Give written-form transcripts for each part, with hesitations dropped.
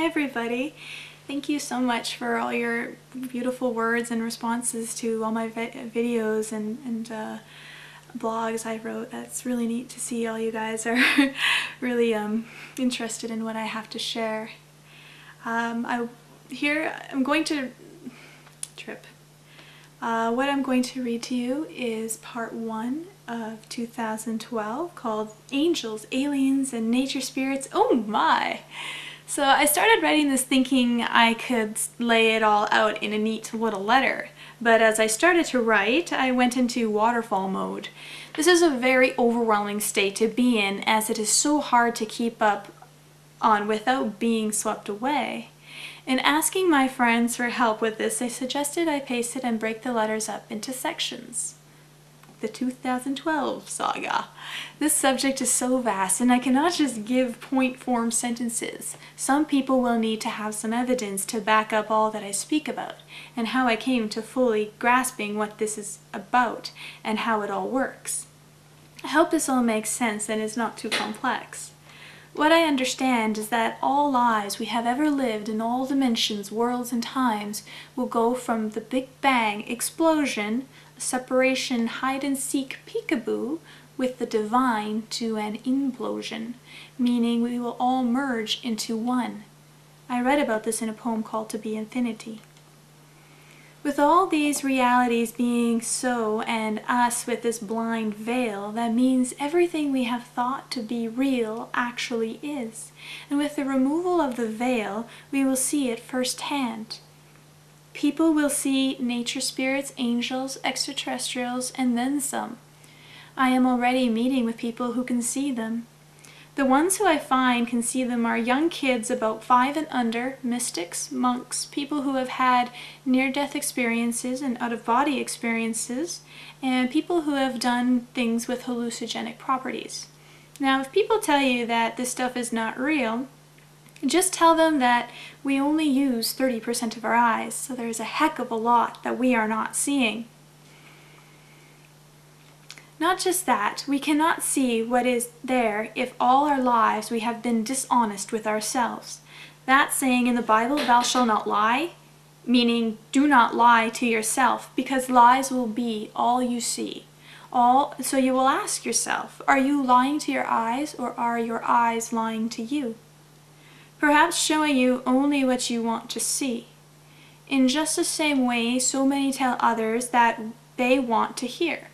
everybody. Thank you so much for all your beautiful words and responses to all my videos and blogs I wrote. That's really neat to see all you guys are really interested in what I have to share. What I'm going to read to you is part 1 of 2012 called Angels, Aliens, and Nature Spirits. Oh my! So I started writing this thinking I could lay it all out in a neat little letter, but as I started to write, I went into waterfall mode. This is a very overwhelming state to be in, as it is so hard to keep up on without being swept away. In asking my friends for help with this, they suggested I paste it and break the letters up into sections. The 2012 saga. This subject is so vast, and I cannot just give point-form sentences. Some people will need to have some evidence to back up all that I speak about, and how I came to fully grasping what this is about, and how it all works. I hope this all makes sense and is not too complex. What I understand is that all lives we have ever lived in all dimensions, worlds, and times will go from the Big Bang explosion, separation, hide-and-seek peekaboo with the divine, to an implosion, meaning we will all merge into one. I read about this in a poem called To Be Infinity. With all these realities being so, and us with this blind veil, that means everything we have thought to be real actually is. And with the removal of the veil, we will see it firsthand. People will see nature spirits, angels, extraterrestrials, and then some. I am already meeting with people who can see them. The ones who I find can see them are young kids about 5 and under, mystics, monks, people who have had near-death experiences and out-of-body experiences, and people who have done things with hallucinogenic properties. Now, if people tell you that this stuff is not real, just tell them that we only use 30% of our eyes, so there's a heck of a lot that we are not seeing. Not just that, we cannot see what is there if all our lives we have been dishonest with ourselves. That saying in the Bible, "Thou shalt not lie," meaning do not lie to yourself, because lies will be all you see. So you will ask yourself, are you lying to your eyes, or are your eyes lying to you? Perhaps showing you only what you want to see. In just the same way, so many tell others that they want to hear.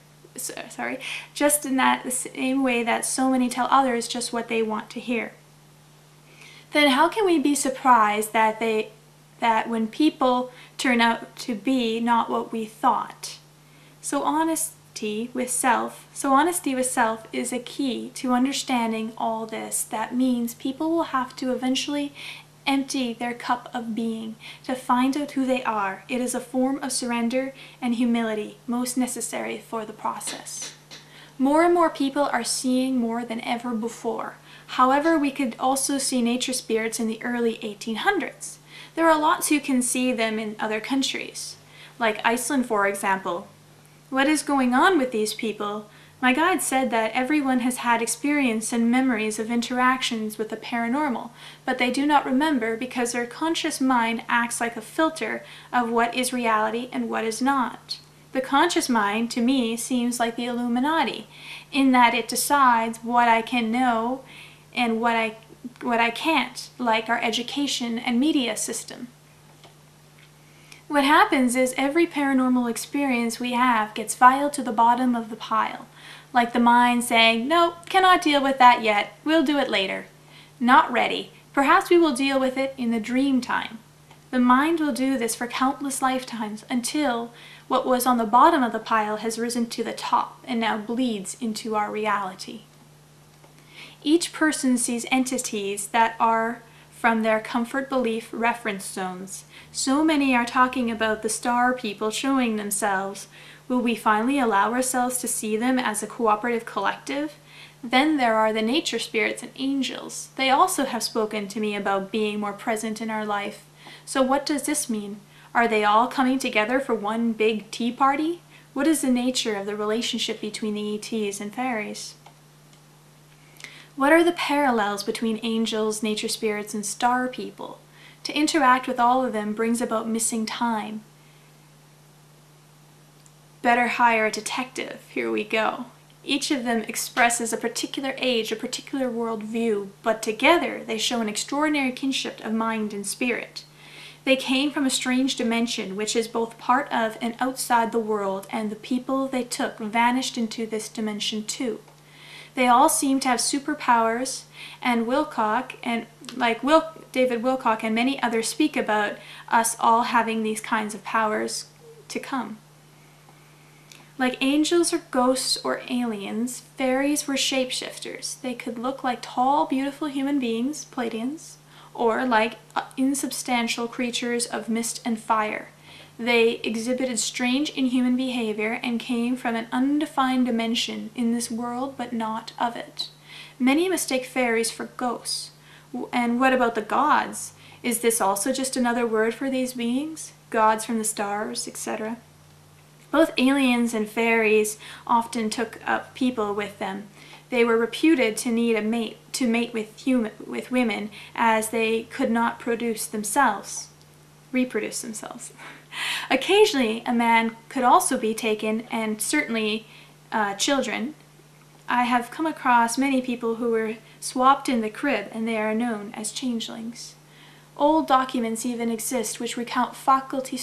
Just in that the same way that so many tell others just what they want to hear. Then how can we be surprised that when people turn out to be not what we thought? So honesty with self is a key to understanding all this. That means people will have to eventually empty their cup of being to find out who they are. It is a form of surrender and humility, most necessary for the process. More and more people are seeing more than ever before. However, we could also see nature spirits in the early 1800s. There are lots who can see them in other countries, like Iceland, for example. What is going on with these people? My guide said that everyone has had experience and memories of interactions with the paranormal, but they do not remember because their conscious mind acts like a filter of what is reality and what is not. The conscious mind, to me, seems like the Illuminati, in that it decides what I can know and what I can't, like our education and media system. What happens is every paranormal experience we have gets filed to the bottom of the pile. Like the mind saying, "No, cannot deal with that yet, we'll do it later. Not ready, perhaps we will deal with it in the dream time." The mind will do this for countless lifetimes until what was on the bottom of the pile has risen to the top and now bleeds into our reality. Each person sees entities that are from their comfort belief reference zones. So many are talking about the star people showing themselves. Will we finally allow ourselves to see them as a cooperative collective? Then there are the nature spirits and angels. They also have spoken to me about being more present in our life. So what does this mean? Are they all coming together for one big tea party? What is the nature of the relationship between the ETs and fairies? What are the parallels between angels, nature spirits, and star people? To interact with all of them brings about missing time. Better hire a detective. Here we go. Each of them expresses a particular age, a particular worldview, but together they show an extraordinary kinship of mind and spirit. They came from a strange dimension which is both part of and outside the world, and the people they took vanished into this dimension too. They all seem to have superpowers, and David Wilcock and many others speak about us all having these kinds of powers to come. Like angels or ghosts or aliens, fairies were shapeshifters. They could look like tall, beautiful human beings, Pleiadians, or like insubstantial creatures of mist and fire. They exhibited strange inhuman behavior and came from an undefined dimension in this world but not of it. Many mistake fairies for ghosts. And what about the gods? Is this also just another word for these beings? Gods from the stars, etc. Both aliens and fairies often took up people with them. They were reputed to need a mate to mate with women, as they could not reproduce themselves. Occasionally, a man could also be taken, and certainly children. I have come across many people who were swapped in the crib, and they are known as changelings. Old documents even exist which recount factually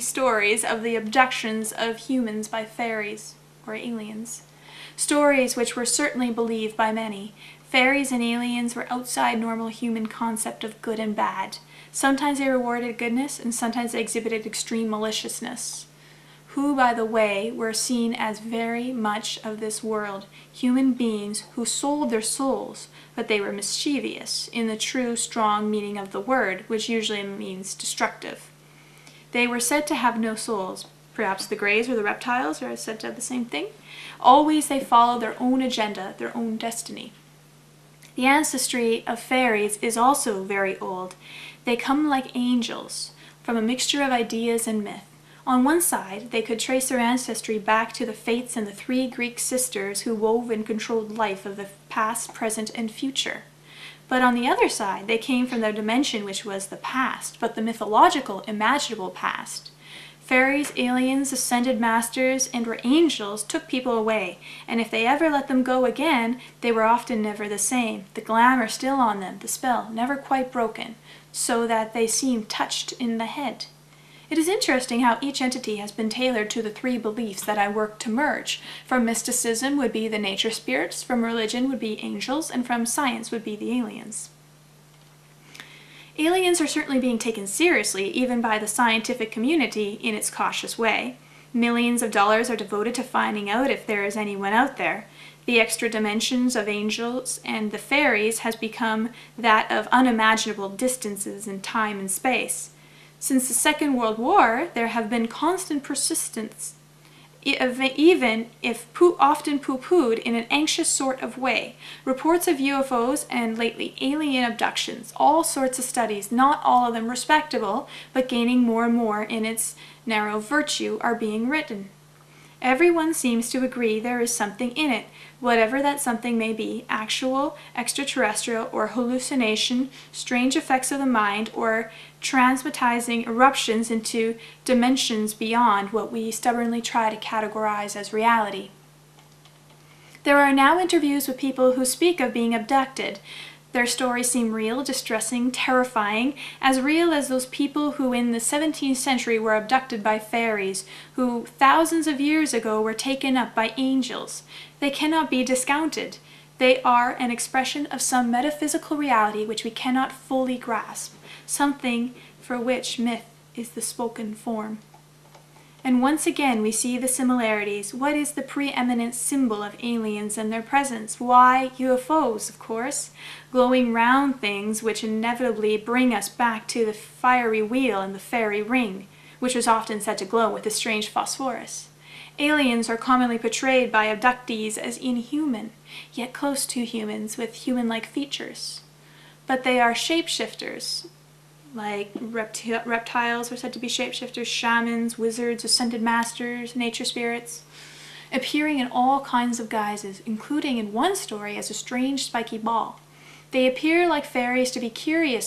stories of the abductions of humans by fairies or aliens. Stories which were certainly believed by many. Fairies and aliens were outside normal human concept of good and bad. Sometimes they rewarded goodness, and sometimes they exhibited extreme maliciousness. Who, by the way, were seen as very much of this world, human beings who sold their souls, but they were mischievous in the true, strong meaning of the word, which usually means destructive. They were said to have no souls. Perhaps the greys or the reptiles are said to have the same thing. Always they follow their own agenda, their own destiny. The ancestry of fairies is also very old. They come like angels, from a mixture of ideas and myth. On one side, they could trace their ancestry back to the Fates and the three Greek sisters who wove and controlled life of the past, present, and future. But on the other side, they came from the dimension which was the past, but the mythological, imaginable past. Fairies, aliens, ascended masters, and or angels took people away, and if they ever let them go again, they were often never the same. The glamour still on them, the spell never quite broken, so that they seemed touched in the head. It is interesting how each entity has been tailored to the three beliefs that I work to merge. From mysticism would be the nature spirits, from religion would be angels, and from science would be the aliens. Aliens are certainly being taken seriously, even by the scientific community in its cautious way. Millions of dollars are devoted to finding out if there is anyone out there. The extra dimensions of angels and the fairies has become that of unimaginable distances in time and space. Since the Second World War, there have been constant persistence, even if often poo-pooed in an anxious sort of way. Reports of UFOs and lately alien abductions, all sorts of studies, not all of them respectable, but gaining more and more in its narrow virtue, are being written. Everyone seems to agree there is something in it, whatever that something may be, actual, extraterrestrial, or hallucination, strange effects of the mind, or transmatizing eruptions into dimensions beyond what we stubbornly try to categorize as reality. There are now interviews with people who speak of being abducted. Their stories seem real, distressing, terrifying, as real as those people who in the 17th century were abducted by fairies, who thousands of years ago were taken up by angels. They cannot be discounted. They are an expression of some metaphysical reality which we cannot fully grasp, something for which myth is the spoken form. And once again we see the similarities. What is the preeminent symbol of aliens and their presence? Why, UFOs, of course. Glowing round things which inevitably bring us back to the fiery wheel and the fairy ring, which was often said to glow with a strange phosphorus. Aliens are commonly portrayed by abductees as inhuman, yet close to humans with human-like features. But they are shapeshifters. Like reptiles are said to be shapeshifters, shamans, wizards, ascended masters, nature spirits, appearing in all kinds of guises, including in one story as a strange spiky ball. They appear like fairies to be curious